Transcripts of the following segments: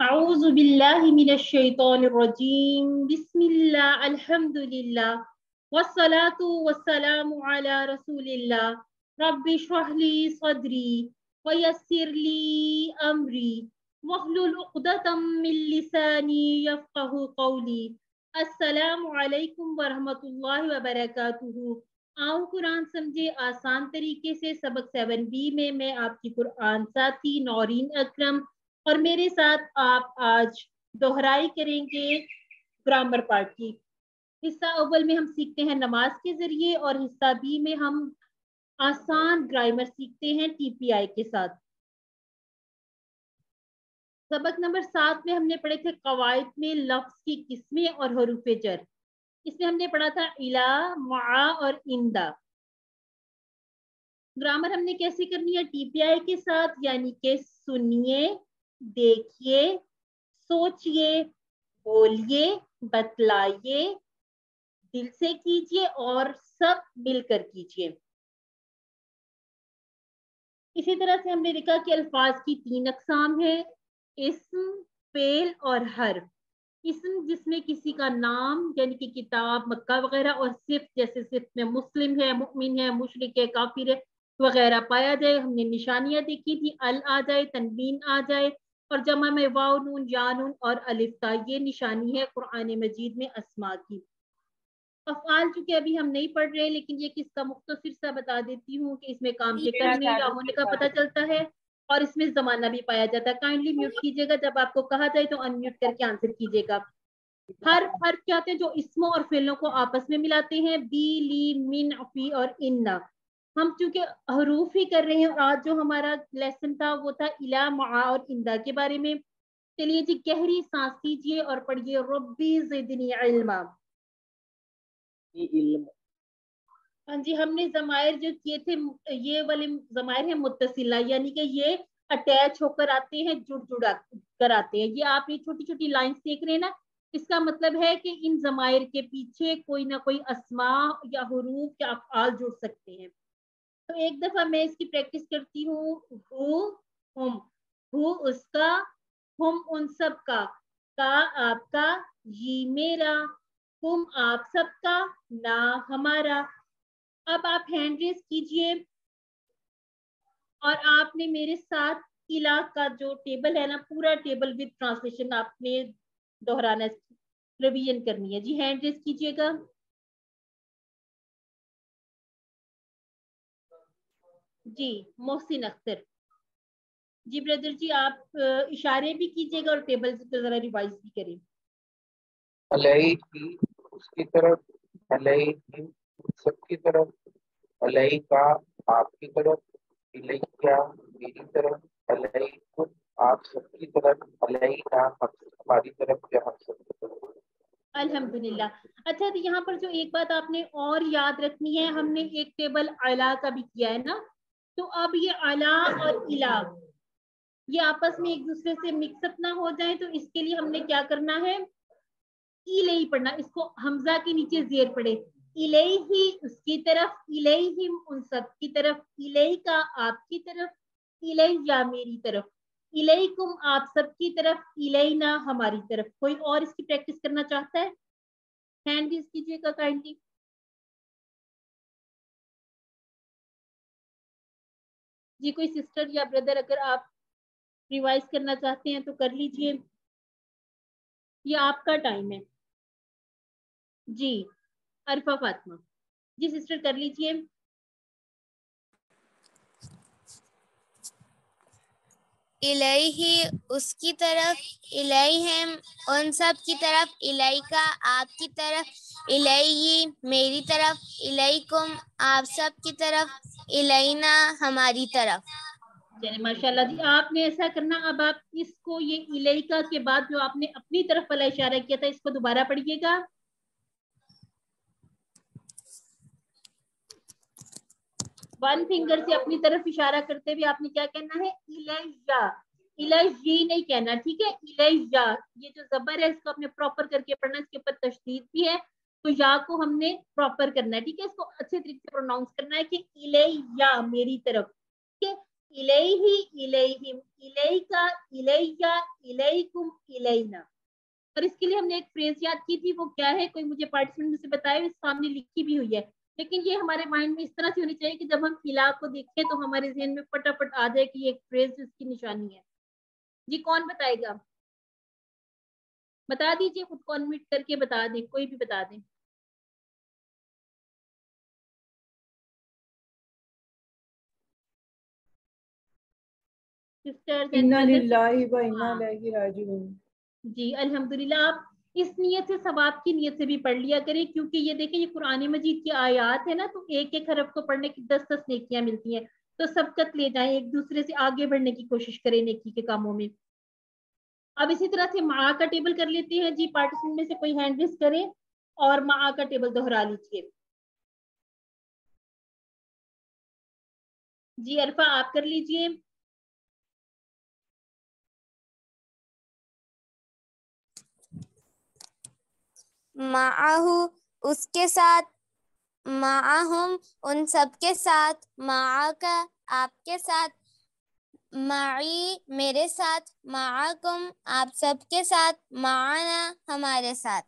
अऊज़ु बिल्लाहि मिनश शैतानिर रजीम बिस्मिल्लाह अल्हम्दुलिल्लाह वस्सलातु वस्सलामु अला रसूलिल्लाह रब्बि इश्रह ली सदरी वयस्सिर ली अमरी वहलुल उक़दतम मिन लिसानी यफ़क़हू क़ौली। अस्सलामु अलैकुम वरहमतुल्लाहि वबरकातुहू। आओ कुरान समझे आसान तरीके से सबक 7B में मैं आपकी कुरान साथी नौरीन अकरम और मेरे साथ आप आज दोहराई करेंगे ग्रामर पार्ट की। हिस्सा अव्वल में हम सीखते हैं नमाज के जरिए और हिस्सा बी में हम आसान ग्रामर सीखते हैं टीपीआई के साथ। सबक नंबर 7 में हमने पढ़े थे कवायद में लफ्ज की किस्में और हरूफ जर। इसमें हमने पढ़ा था इला, मा और इंदा। ग्रामर हमने कैसे करनी है टीपीआई के साथ, यानी कि सुनिए, देखिए, सोचिए, बोलिए, बतलाइए, दिल से कीजिए और सब मिलकर कीजिए। इसी तरह से हमने देखा कि अल्फाज की 3 अकसाम है, इस्म, फेल और हर्फ। इस्म जिसमें किसी का नाम यानी कि किताब, मक्का वगैरह, और सिर्फ जैसे सिर्फ में मुस्लिम है, मुमिन है, मुशरिक है, काफिर है वगैरह पाया जाए। हमने निशानियां देखी थी, अल आ जाए, तनवीन आ जाए, और जमा में वाव, नून, या नून और अलिफ ता। ये निशानी है कुरान मजीद में अस्मा की। अफ़आल चूंकि अभी हम नहीं पढ़ रहे, लेकिन ये किसका मुख्तसर सा बता देती हूँ कि इसमें काम के करने या होने का पता चलता है और इसमें जमाना भी पाया जाता है। काइंडली म्यूट कीजिएगा, जब आपको कहा जाए तो अनम्यूट करके आंसर कीजिएगा। हर्फ क्या होते हैं? जो इसमों और फेलों को आपस में मिलाते हैं। बी, ली, मिन, फी और इन्ना। हम चूंकि हरूफ ही कर रहे हैं और आज जो हमारा लेसन था वो था इला, मा और इंदा के बारे में। चलिए जी, गहरी सांस लीजिए और पढ़िए रब्बी ज़िदनी इल्मा। हाँ जी, हमने जमायर जो किए थे, ये वाले जमायर है मुत्तसिला, यानी कि ये अटैच होकर आते हैं, जुड़ जुड़ा कर आते हैं। ये आप ये छोटी छोटी लाइंस देख रहे हैं ना, इसका मतलब है कि इन जमायर के पीछे कोई ना कोई अस्मा या हुरूफ या अफ़आल जुड़ सकते हैं। तो एक दफा मैं इसकी प्रैक्टिस करती हूँ। हु, हुम। हु उसका, हुम उन सब का आपका, ये मेरा, हुम आप सबका, ना हमारा। अब आप हैंड रेस कीजिए और आपने मेरे साथ इला का जो टेबल है ना, पूरा टेबल विद ट्रांसलेशन आपने दोहराना, रिवीजन करनी है। जी हैंड रेस कीजिएगा। जी मोहसिन अख्तर। जी ब्रदर जी, आप इशारे भी कीजिएगा और टेबल से जरा रिवाइज भी करें। अलई की उसकी तरफ, अलई की सबकी तरफ, अलई का आपकी तरफ, अलई क्या मेरी तरफ, अलई कुल आप सबकी तरफ, अलई का हमारी तरफ या हम सबकी तरफ। अल्हम्दुलिल्लाह। अच्छा, तो यहाँ पर जो एक बात आपने और याद रखनी है, हमने एक टेबल अला का भी किया है ना, तो अब ये अला और इला ये आपस में एक दूसरे से मिक्सअप ना हो जाए, तो इसके लिए हमने क्या करना है, इलेही पढ़ना। इसको हमजा के नीचे जेर पड़े, इलेही उसकी तरफ, इलेहिम उन सब की तरफ, इलेही का आपकी तरफ, इलेया मेरी तरफ, इलेकुम आप सबकी तरफ, इलेना हमारी तरफ। कोई और इसकी प्रैक्टिस करना चाहता है? हैंड रेज कीजिएगा काइंडली। जी कोई सिस्टर या ब्रदर अगर आप रिवाइज करना चाहते हैं तो कर लीजिए, ये आपका टाइम है। जी अरफा फातिमा, जी सिस्टर कर लीजिए। इलैही उसकी तरफ, इलैहिम उन सब की तरफ, इलैका आपकी तरफ, इलैही मेरी तरफ, इलैकुम आप सब की तरफ, इलैना हमारी तरफ। चलिए माशाल्लाह जी, आपने ऐसा करना। अब आप इसको, ये इलेका के बाद जो आपने अपनी तरफ वाला इशारा किया था, इसको दोबारा पढ़िएगा। वन फिंगर से अपनी तरफ इशारा करते हुए आपने क्या कहना है, इलैया। इलैयी नहीं कहना, ठीक है, इलैया। ये जो जबर है इसको आपने प्रॉपर करके पढ़ना, इसके ऊपर तशदीद भी है, तो या को हमने प्रॉपर करना है, ठीक है। इसको अच्छे तरीके से प्रोनाउंस करना है कि इलैया मेरी तरफ, ठीक है। इलैहि इलैहिम इलैका इलैया इलैकुम इलैना। और इसके लिए हमने एक फ्रेज याद की थी, वो क्या है, कोई मुझे पार्टिसिपेंट मुझसे बताए, इस सामने लिखी भी हुई है, लेकिन ये हमारे माइंड में इस तरह से होनी चाहिए कि जब हम इला को देखें तो हमारे जहन में फटाफट आ जाए कि ये एक फ्रेज इसकी निशानी है। जी कौन बताएगा, बता दीजिए, खुद को अनम्यूट करके बता दें, कोई भी बता दें। सिस्टर्स एंड इन्ना ब्रदर्स, लिल्लाहि व इन्ना इलैहि राजिऊन। जी अल्हम्दुलिल्लाह। आप इस नियत से, सवाब की नियत से भी पढ़ लिया करें, क्योंकि ये देखें ये कुरान मजीद की आयत है ना, तो एक एक हरफ को पढ़ने की 10-10 नेकियां मिलती हैं, तो सबकत ले जाएं, एक दूसरे से आगे बढ़ने की कोशिश करें नेकी के कामों में। अब इसी तरह से माँ का टेबल कर लेते हैं जी, पार्टिसिपेंट में से कोई हैंड रेस करे और माँ का टेबल दोहरा लीजिए। जी अरफा आप कर लीजिए। माअहु उसके साथ, माअहुम उन सब के साथ, माअका आपके साथ, माई मेरे साथ, माअकुम आप सब के साथ, माअना हमारे साथ।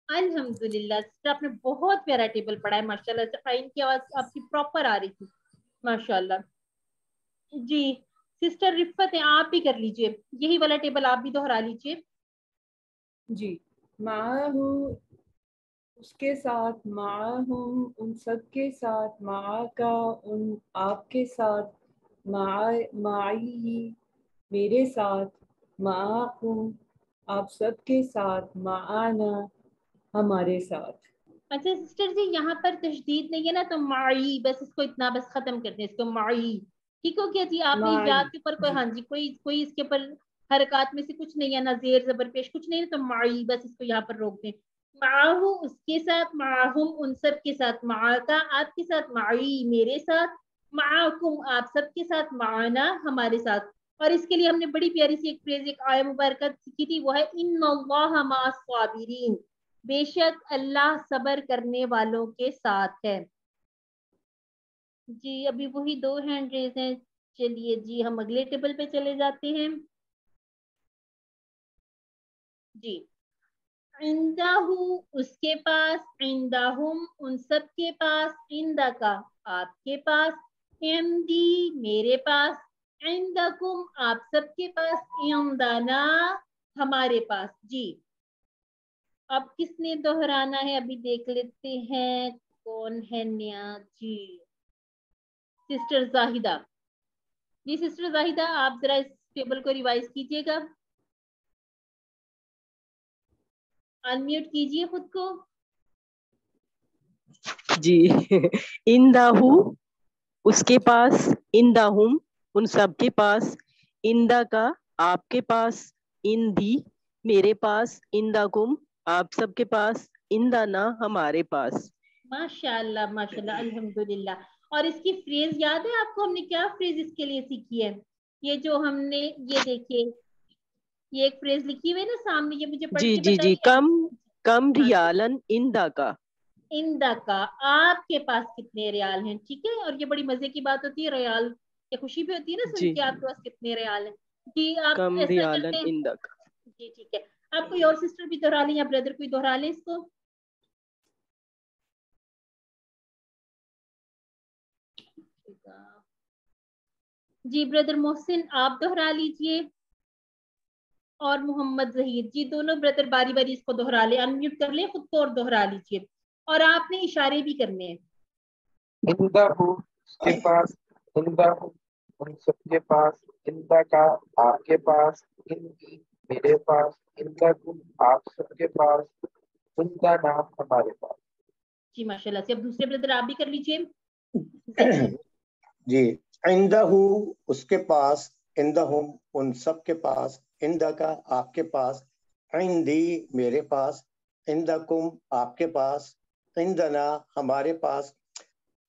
अल्हम्दुलिल्लाह सिस्टर, आपने बहुत प्यारा टेबल पढ़ा है माशाल्लाह से, फाइन की आवाज आपकी प्रॉपर आ रही थी माशाल्लाह। जी सिस्टर रिफत है, आप भी कर लीजिए, यही वाला टेबल आप भी दोहरा लीजिए। जी माहू उसके साथ, माहुम उन सब के साथ, माका उन आपके साथ, माई मेरे साथ, माकुम आप सब के साथ, माना हमारे साथ। अच्छा सिस्टर जी, यहाँ पर तशदीद नहीं है ना, तो माई बस इसको इतना बस खत्म करते हैं इसको, माई ठीक हो गया जी। आपने माई या के ऊपर कोई, जी हाँ जी, कोई कोई इसके ऊपर हरकत में से कुछ नहीं है ना, जेर जबर पेश कुछ नहीं है, तो माई बस इसको यहाँ पर रोक दें। माहू उसके साथ, माहुम उन सब के साथ, माका आपके साथ, माई मेरे साथ, माकुम आप सब के साथ, माना हमारे साथ। और इसके लिए हमने बड़ी प्यारी सी एक फ्रेज, एक आय मुबारक सीखी थी, वो है इन्नल्लाह मअस साबिरीन, बेशक अल्लाह सबर करने वालों के साथ है। जी अभी वही 2 हैंड रेज हैं, चलिए जी हम अगले टेबल पे चले जाते हैं। जी इंदाहू उसके पास, इंदाहुम उन सब के पास, इंदा का आपके पास, इमदी मेरे पास, इंदकुम आप सबके पास, इमदाना हमारे पास। जी अब किसने दोहराना है, अभी देख लेते हैं कौन है नया। जी सिस्टर जाहिदा। जी सिस्टर जाहिदा आप जरा इस टेबल को रिवाइज कीजिएगा, अनम्यूट कीजिए खुद को। जी इंदाहू उसके पास, इंदाहुम उन सब के पास, इंदा का आपके पास, इंदी मेरे पास, इंदाकुम आप सबके पास, इंदाना हमारे पास। माशाल्लाह माशाल्लाह अल्हम्दुलिल्लाह। और इसकी फ्रेज याद है आपको, हमने क्या फ्रेज इसके लिए सीखी है, ये जो हमने, ये देखिए ये एक फ्रेज लिखी हुई है ना सामने, ये मुझे पढ़ जी के जी जी, बताइए। कम कम हाँ जी, रियालन इंदा का। इंदा का आपके पास कितने रियाल हैं, ठीक है। और ये बड़ी मजे की बात होती है, रियाल ये खुशी भी होती है ना सुन जी के, आपके पास कितने रियाल हैं। जी आप कम ऐसा करते रियालन हैं, इंदा का। जी ठीक है। आप कोई और सिस्टर भी दोहरा लें या ब्रदर कोई दोहरा ले इसको। जी ब्रदर मोहसिन आप दोहरा लीजिए, और मोहम्मद जहीर जी, दोनों ब्रदर बारी बारी इसको दोहरा ले, अनम्यूट कर ले खुद को और दोहरा लीजिए, और आपने इशारे भी करने हैं। इंदाहू उसके पास, इंदाहू उन सबके पास, इंदा का आपके पास, इंदी मेरे पास, इंदाकुम आप सबके पास, इंदा नाम हमारे पास। जी माशाल्लाह से। अब दूसरे ब्रदर आप भी कर लीजिए, जहीर। जी इंदहू उसके पास, इंदहुम उन सब के पास, इंदा का आपके पास, इंदी मेरे पास, इंदकुम आपके पास, इंदना हमारे पास।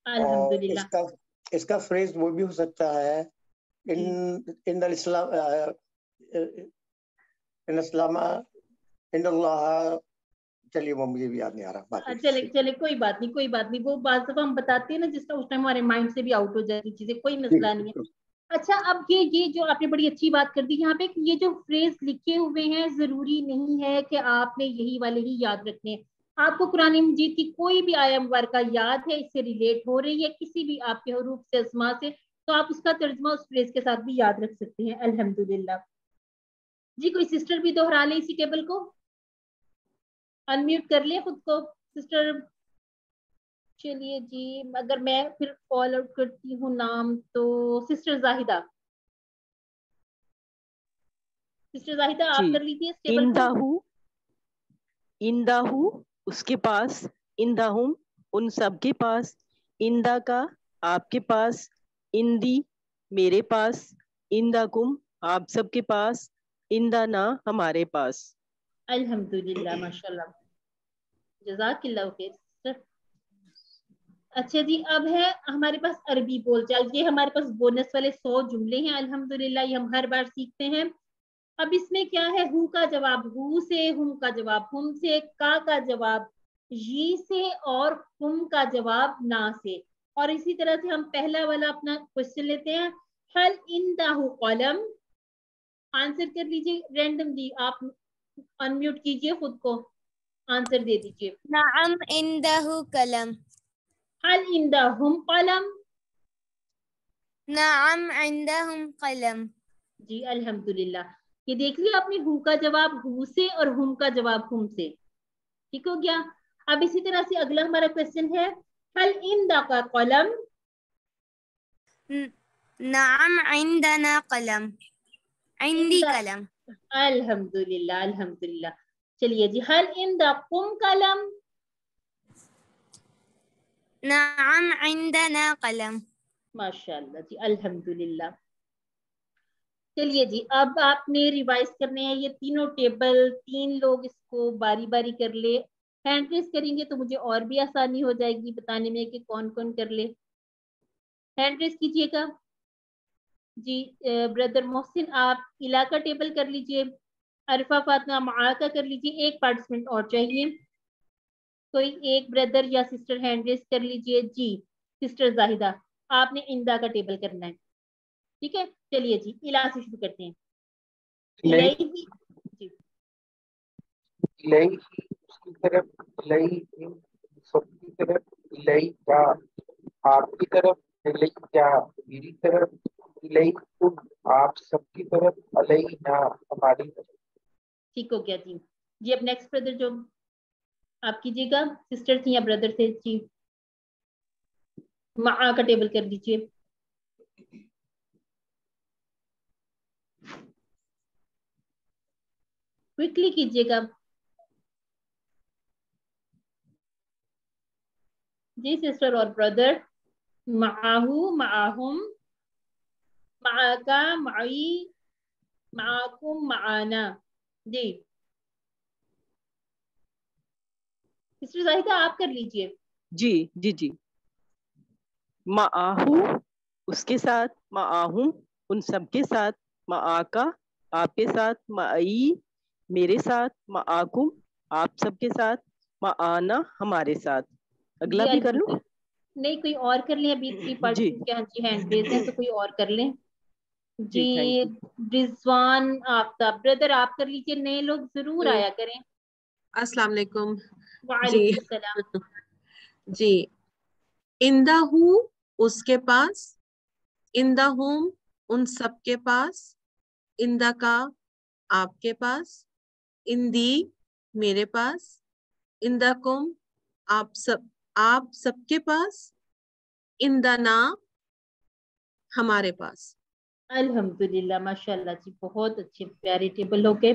और अल्हम्दुलिल्लाह। इसका फ्रेज वो भी हो सकता है, जी इन इस्लाम, इन इस्लाम, इन अल्लाह, चलिए वो मुझे भी याद नहीं आ रहा बाकी। चले चले कोई बात नहीं, कोई बात नहीं, वो बात जब हम बताते हैं ना जिसका, उस टाइम हमारे माइंड से भी आउट हो जाती चीजें, कोई मसला नहीं है। اچھا اب یہ جو آپ نے بڑی اچھی بات کر دی یہاں پہ کہ یہ جو فریز لکھے ہوئے ہیں ضروری نہیں ہے کہ آپ نے یہی والے ہی یاد رکھنے ہیں. آپ کو قرآن مجید کی کوئی بھی آیہ مبارکہ یاد ہے, اس سے ریلیٹ ہو رہی ہے کسی بھی آپ کے حروف سے اسما سے, تو آپ اس کا ترجمہ اس فریز کے ساتھ بھی یاد رکھ سکتے ہیں. الحمدللہ. جی کوئی سسٹر بھی دوہرا لیں اسی ٹیبل کو, انمیوٹ کر لیں خود کو سسٹر. چلیے جی اگر میں پھر کال آؤٹ کرتی ہوں نام تو سسٹر زاہدہ. سسٹر زاہدہ آپ جی کر لیجیے اس ٹیبل کو. انداہو اس کے پاس, اندہم ان سب کے پاس, اندا کا آپ کے پاس, اندی میرے پاس, اندکم آپ سب کے پاس, اندنا ہمارے پاس. الحمدللہ ماشاء اللہ, جزاک اللہ خیر. اچھا جی اب ہے ہمارے پاس عربی بول چال. یہ ہمارے پاس بونس والے 100 جملے ہیں الحمدللہ, یہ ہم ہر بار سیکھتے ہیں. اب اس میں کیا ہے, ہو کا جواب ہو سے, ہم کا جواب ہم سے, کا جواب جی سے, اور ہم کا جواب نا سے. اور اسی طرح سے ہم پہلا والا اپنا کوشچن لیتے ہیں, حل عندہ قلم. آنسر کر لیجیے رینڈملی, آپ انمیوٹ کیجیے خود کو, آنسر دے دیجیے. نعم عنده قلم. حل عندهم قلم. نعم عندهم قلم. جی الحمدللہ. یہ دیکھ لیا آپ نے, ہو کا جواب ہو سے اور ہم کا جواب ہم سے. ٹھیک ہو گیا. اب اسی طرح سے اگلا ہمارا کوشچن ہے, حل عندک قلم. نعم عندنا قلم. عندي قلم. الحمدللہ الحمدللہ. چلیے جی, حل عندکم قلم. نعم عندنا قلم. ماشاء اللہ جی الحمدللہ. چلیے جی اب آپ نے ریوائز کرنے ہیں یہ تینوں ٹیبل, 3 لوگ اس کو باری باری کر لے. ہینڈ ریز کریں گے تو مجھے اور بھی آسانی ہو جائے گی بتانے میں کہ کون کون کر لے. ہینڈ ریز کیجیے گا. جی بردر محسن آپ علاقہ ٹیبل کر لیجیے. عرفہ فاطمہ معاقہ کر لیجیے. ایک پارٹیسپینٹ اور چاہیے, کوئی ایک بردر یا سسٹر ہینڈ ریز کر لیجیے. جی سسٹر زاہدہ آپ نے اندا کا ٹیبل کرنا ہے. ٹھیک ہے چلیے جی الہ سے شروع کرتے ہیں. الہی جی الہی اس کی طرف, الہی سب کی طرف, الہی کا آپ کی طرف, الہی کیا میری طرف, الہی تم آپ سب کی طرف, الہی نہ ہماری طرف. ٹھیک ہو گیا جی. جی اب نیکسٹ بردر جو آپ کیجیے گا, سسٹر تھی یا بردر تھے. جی معا کا ٹیبل کر دیجیے. کوئکلی کیجیے گا. جی سسٹر اور بردر, معاہو معاہم, معاکا معی, معاکم معانا. جی سسٹر زاہدہ آپ کر لیجیے. جی جی جی. معاہو اس کے ساتھ, معاہم ان سب کے ساتھ, معاکا آپ کے ساتھ, معی میرے ساتھ, معاکم آپ سب کے ساتھ, معانا ہمارے ساتھ. اگلا جی بھی کر لوں؟ الحمدللہ. نہیں کوئی اور کر لیں, ابھی 3 جی پارٹیسپینٹ کے ہاں جی ہینڈ ریز ہیں تو کوئی اور کر لیں. جی تھینک جی یو. رضوان آفتاب بردر آپ کر لیجیے. نئے لوگ ضرور آیا کریں. السلام علیکم. جی وعلیکم السلام. جی اندہ ہوں اس کے پاس, اندہ ہوں ان سب کے پاس, اندہ کا آپ کے پاس, اندی میرے پاس, اندہ کم آپ سب کے پاس, اندنا ہمارے پاس. الحمدللہ ماشاء اللہ جی بہت اچھے پیارے ٹیبل ہو گئے.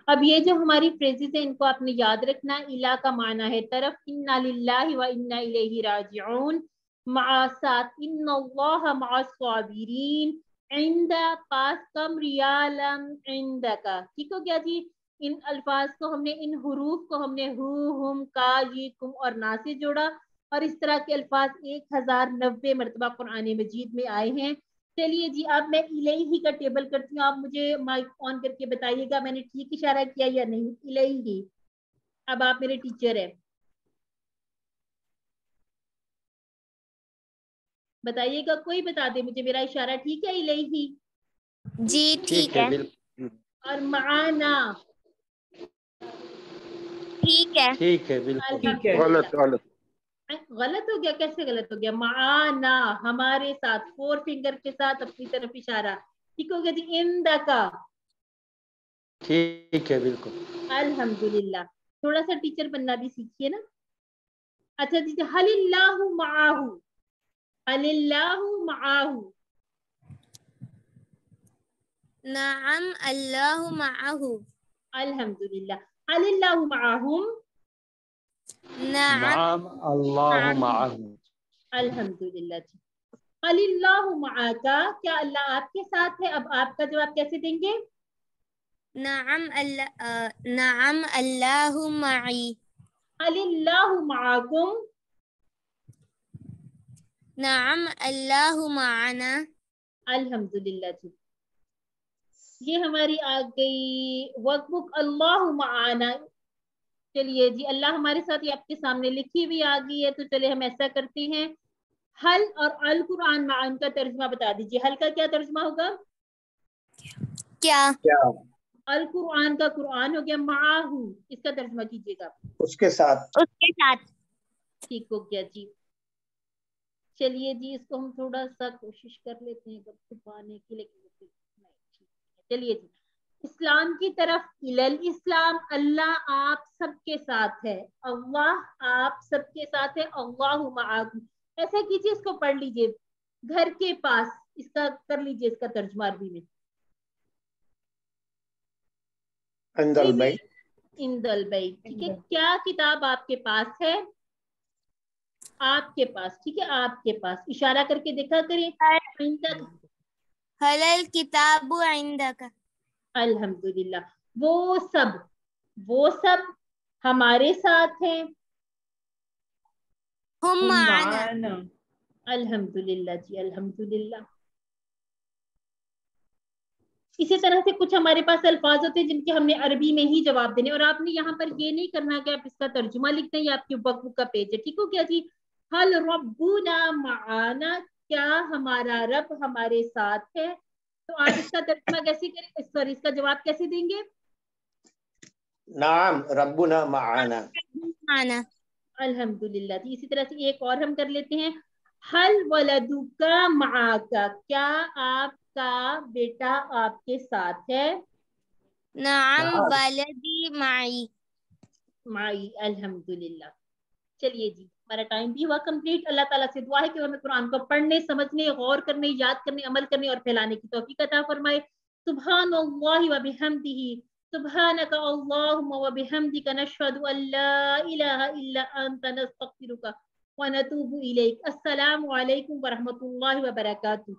اب یہ جو ہماری فریزز ہیں ان کو آپ نے یاد رکھنا. الہ کا معنی ہے طرف, انا للہ و انا الیہ راجعون, مع ساتھ, ان اللہ مع الصابرین, عند پاس, کم ریالم عندکا. ٹھیک ہو گیا جی. ان الفاظ کو ہم نے, ان حروف کو ہم نے ہو, ہم, کا, یہ, کم اور نا سے جوڑا, اور اس طرح کے الفاظ 1090 مرتبہ قرآن مجید میں آئے ہیں. چلیے جی اب میں الہی کا ٹیبل کرتی ہوں. آپ مجھے مائک آن کر کے بتائیے گا میں نے ٹھیک اشارہ کیا یا نہیں. الہی, اب آپ میرے ٹیچر ہیں, بتائیے گا کوئی بتا دے مجھے میرا اشارہ ٹھیک ہے الیہی جی ٹھیک ہے بالکل اور معانا ٹھیک ہے ٹھیک ہے بالکل ٹھیک ہے غلط غلط غلط ہو گیا کیسے غلط ہو گیا معانا ہمارے ساتھ 4 فنگر کے ساتھ اپنی طرف اشارہ ٹھیک ہو گیا جی اندکا ٹھیک ہے بالکل الحمدللہ تھوڑا سا ٹیچر بننا بھی سیکھیے نا اچھا جی حل اللہ معاہو حل اللہ معاہو نعم اللہ معه الحمدللہ حل اللہ معاہم نعم نعم اللہ معه معه الحمدللہ جی حل اللہ معاکا کیا اللہ آپ کے ساتھ ہے اب آپ کا جواب کیسے دیں گے نعم اللہ معی حل اللہ معاکم نعم اللہ معنا الحمدللہ جی یہ ہماری آ گئی ورک بک اللہ معانا چلیے جی اللہ ہمارے ساتھ یہ آپ کے سامنے لکھی ہوئی آ گئی ہے تو چلے ہم ایسا کرتے ہیں حل اور القرآن معان کا ترجمہ بتا دیجیے حل کا کیا ترجمہ ہوگا کیا القرآن کا قرآن ہو گیا معاہو اس کا ترجمہ کیجیے گا اس کے ساتھ اس کے ساتھ ٹھیک ہو گیا جی چلیے جی اس کو ہم تھوڑا سا کوشش کر لیتے ہیں چھپانے کی لیکن چلیے جی اسلام کی طرف اسلام اللہ آپ سب کے ساتھ ہے اللہ آپ سب کے ساتھ ہے اللہ معاکم ایسا کیجیے اس کو پڑھ لیجیے گھر کے پاس اس کا کر لیجیے اس کا ترجمہ عربی میں عند البیت عند البیت ٹھیک ہے کیا کتاب آپ کے پاس ہے آپ کے پاس ٹھیک ہے آپ کے پاس اشارہ کر کے دیکھا کریں حل الکتاب عندک الحمدللہ وہ سب ہمارے ساتھ ہیں ہم معنا معنا الحمدللہ جی الحمدللہ اسی طرح سے کچھ ہمارے پاس الفاظ ہوتے ہیں جن کے ہم نے عربی میں ہی جواب دینے اور آپ نے یہاں پر یہ نہیں کرنا کہ آپ اس کا ترجمہ لکھتے ہیں یا آپ کے ورک بک کا پیج ہے ٹھیک ہو گیا جی حل ربنا معانا کیا ہمارا رب ہمارے ساتھ ہے تو آپ اس کا ترجمہ کیسے کریں سوری اس کا جواب کیسے دیں گے نعم ربنا معانا معنا الحمدللہ جی اسی طرح سے ایک اور ہم کر لیتے ہیں حل ولدک معاکا کیا آپ کا بیٹا آپ کے ساتھ ہے نعم ولدی معی مائی الحمدللہ چلیے جی ہمارا ٹائم بھی ہوا کمپلیٹ اللہ تعالیٰ سے دعا ہے کہ ہمیں قرآن کو پڑھنے سمجھنے غور کرنے یاد کرنے عمل کرنے اور پھیلانے کی توفیق عطا فرمائے سبحان اللہ و بحمدہ سبحانک اللہم و بحمدک نشہد ان لا الہ الا انت نستغفرک ونتوب الیک السلام علیکم ورحمۃ اللہ وبرکاتہ